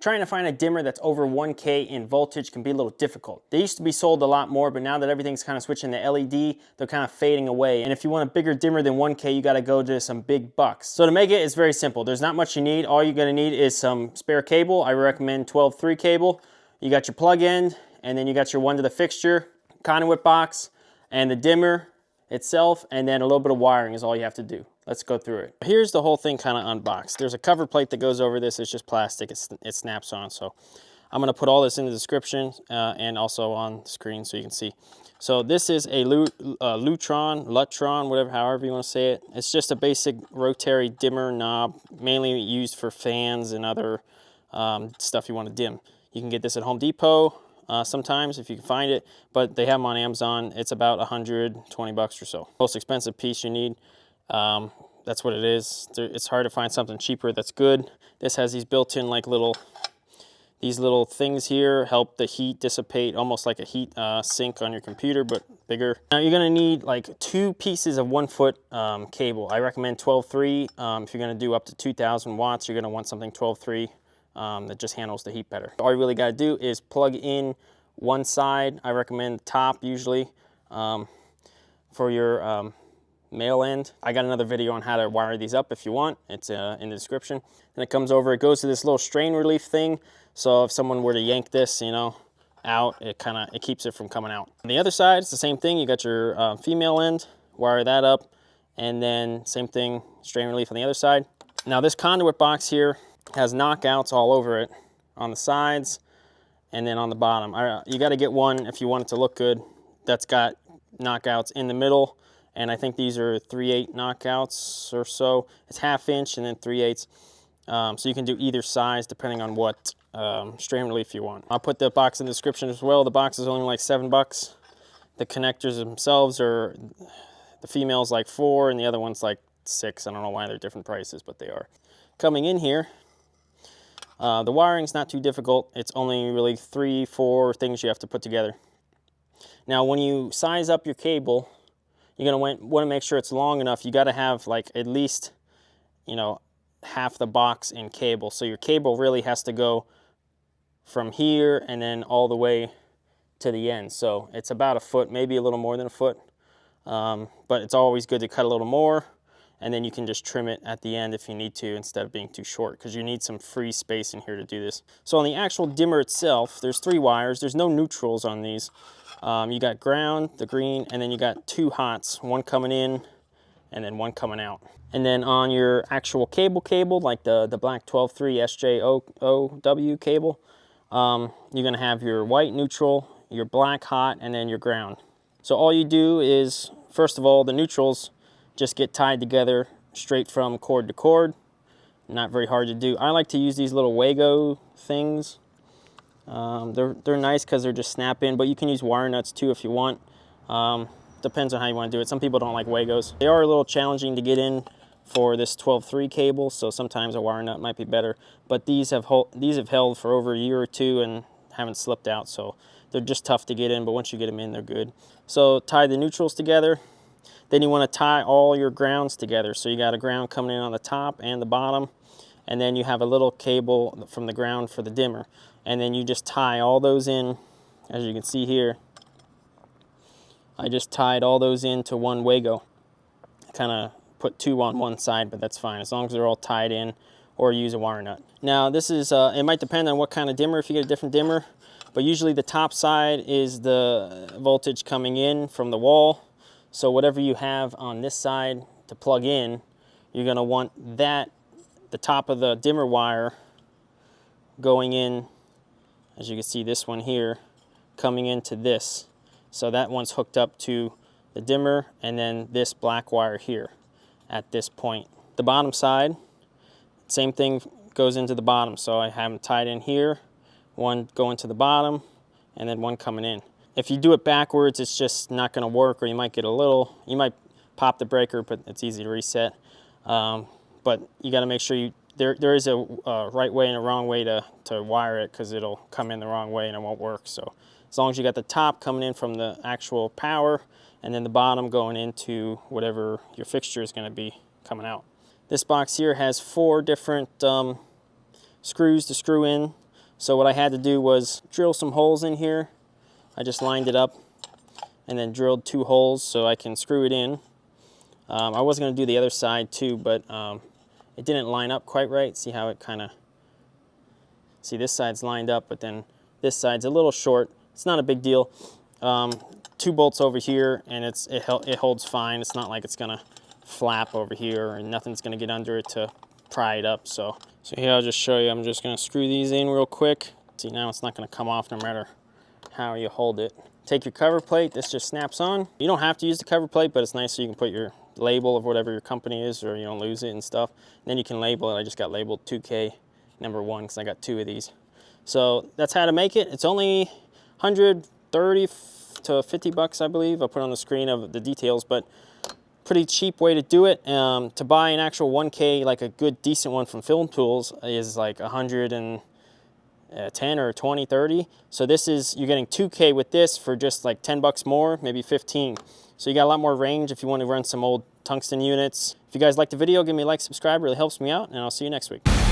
Trying to find a dimmer that's over 1K in voltage can be a little difficult. They used to be sold a lot more, but now that everything's kind of switching to LED, they're kind of fading away. And if you want a bigger dimmer than 1K, you gotta go to some big bucks. So to make it, it's very simple. There's not much you need. All you're gonna need is some spare cable. I recommend 12-3 cable. You got your plug end, and then you got your one to the fixture, conduit box, and the dimmer itself, and then a little bit of wiring is all you have to do. Let's go through it. Here's the whole thing kind of unboxed. There's a cover plate that goes over this. It's just plastic. It snaps on. So I'm going to put all this in the description and also on the screen so you can see. So this is a Lutron, whatever, however you want to say it. It's just a basic rotary dimmer knob, mainly used for fans and other stuff you want to dim. You can get this at Home Depot sometimes if you can find it, but they have them on Amazon. It's about 120 bucks or so. Most expensive piece you need. That's what it is. It's hard to find something cheaper that's good. This has these built-in like these little things here, help the heat dissipate, almost like a heat sink on your computer, but bigger. Now you're gonna need like 2 pieces of 1 foot cable. I recommend 12-3. If you're gonna do up to 2,000 watts, you're gonna want something 12-3 that just handles the heat better. All you really gotta do is plug in one side. I recommend the top usually for your male end. I got another video on how to wire these up if you want. It's in the description. Then it comes over, it goes to this little strain relief thing. So if someone were to yank this, you know, out, it keeps it from coming out. On the other side, it's the same thing. You got your female end, wire that up, and then same thing, strain relief on the other side. Now this conduit box here has knockouts all over it on the sides and then on the bottom. You got to get one if you want it to look good that's got knockouts in the middle. And I think these are 3/8 knockouts or so. It's 1/2 inch and then 3/8. So you can do either size depending on what strain relief you want. I'll put the box in the description as well. The box is only like $7. The connectors themselves are, the female's like 4 and the other one's like 6. I don't know why they're different prices, but they are. Coming in here, the wiring's not too difficult. It's only really 3-4 things you have to put together. Now when you size up your cable, you're gonna want to make sure it's long enough. You got to have like at least, you know, half the box in cable. So your cable really has to go from here and then all the way to the end. So it's about 1 foot, maybe a little more than 1 foot. But it's always good to cut a little more, and then you can just trim it at the end if you need to instead of being too short, because you need some free space in here to do this. So on the actual dimmer itself, there's 3 wires. There's no neutrals on these. You got ground, the green, and then you got 2 hots, one coming in and then one coming out. And then on your actual cable, like the black 12-3 SJOW cable, you're gonna have your white neutral, your black hot, and then your ground. So all you do is, first of all, the neutrals just get tied together straight from cord to cord. Not very hard to do. I like to use these little Wago things. They're nice because they're just snap in, but you can use wire nuts too if you want. Depends on how you want to do it. Some people don't like Wagos. They are a little challenging to get in for this 12-3 cable, so sometimes a wire nut might be better. But these have held for over a year or 2 and haven't slipped out, so they're just tough to get in, but once you get them in, they're good. So tie the neutrals together. Then you want to tie all your grounds together. So you got a ground coming in on the top and the bottom, and then you have a little cable from the ground for the dimmer. And then you just tie all those in, as you can see here. I just tied all those into one Wago. Kind of put 2 on one side, but that's fine as long as they're all tied in, or use a wire nut. Now this is, it might depend on what kind of dimmer, if you get a different dimmer, but usually the top side is the voltage coming in from the wall. So whatever you have on this side to plug in, you're gonna want that, the top of the dimmer wire going in, as you can see this one here, coming into this. So that one's hooked up to the dimmer, and then this black wire here at this point. The bottom side, same thing goes into the bottom. So I have them tied in here, one going to the bottom, and then one coming in. If you do it backwards, it's just not gonna work, or you might get you might pop the breaker, but it's easy to reset. But you gotta make sure there is a right way and a wrong way to wire it, because it'll come in the wrong way and it won't work. So as long as you got the top coming in from the actual power, and then the bottom going into whatever your fixture is gonna be coming out. This box here has 4 different screws to screw in. So what I had to do was drill some holes in here. I just lined it up and then drilled 2 holes so I can screw it in. I was going to do the other side too, but it didn't line up quite right. See how it kind of, see this side's lined up, but then this side's a little short. It's not a big deal. 2 bolts over here, and it holds fine. It's not like it's gonna flap over here, and nothing's gonna get under it to pry it up. So here I'll just show you. I'm just gonna screw these in real quick. See, now it's not gonna come off no matter how you hold it. Take your cover plate. This just snaps on. You don't have to use the cover plate, but it's nice so you can put your label of whatever your company is, or you don't lose it and stuff. And then you can label it. I just got labeled 2K number 1 because I got 2 of these. So that's how to make it. It's only 130 to 50 bucks, I believe. I'll put on the screen of the details, but pretty cheap way to do it. To buy an actual 1K, like a good decent one from Film Tools, is like 110 or 20, 30. So this is, you're getting 2K with this for just like 10 bucks more, maybe 15. So you got a lot more range if you want to run some old tungsten units. If you guys like the video, give me a like, subscribe, really helps me out, and I'll see you next week.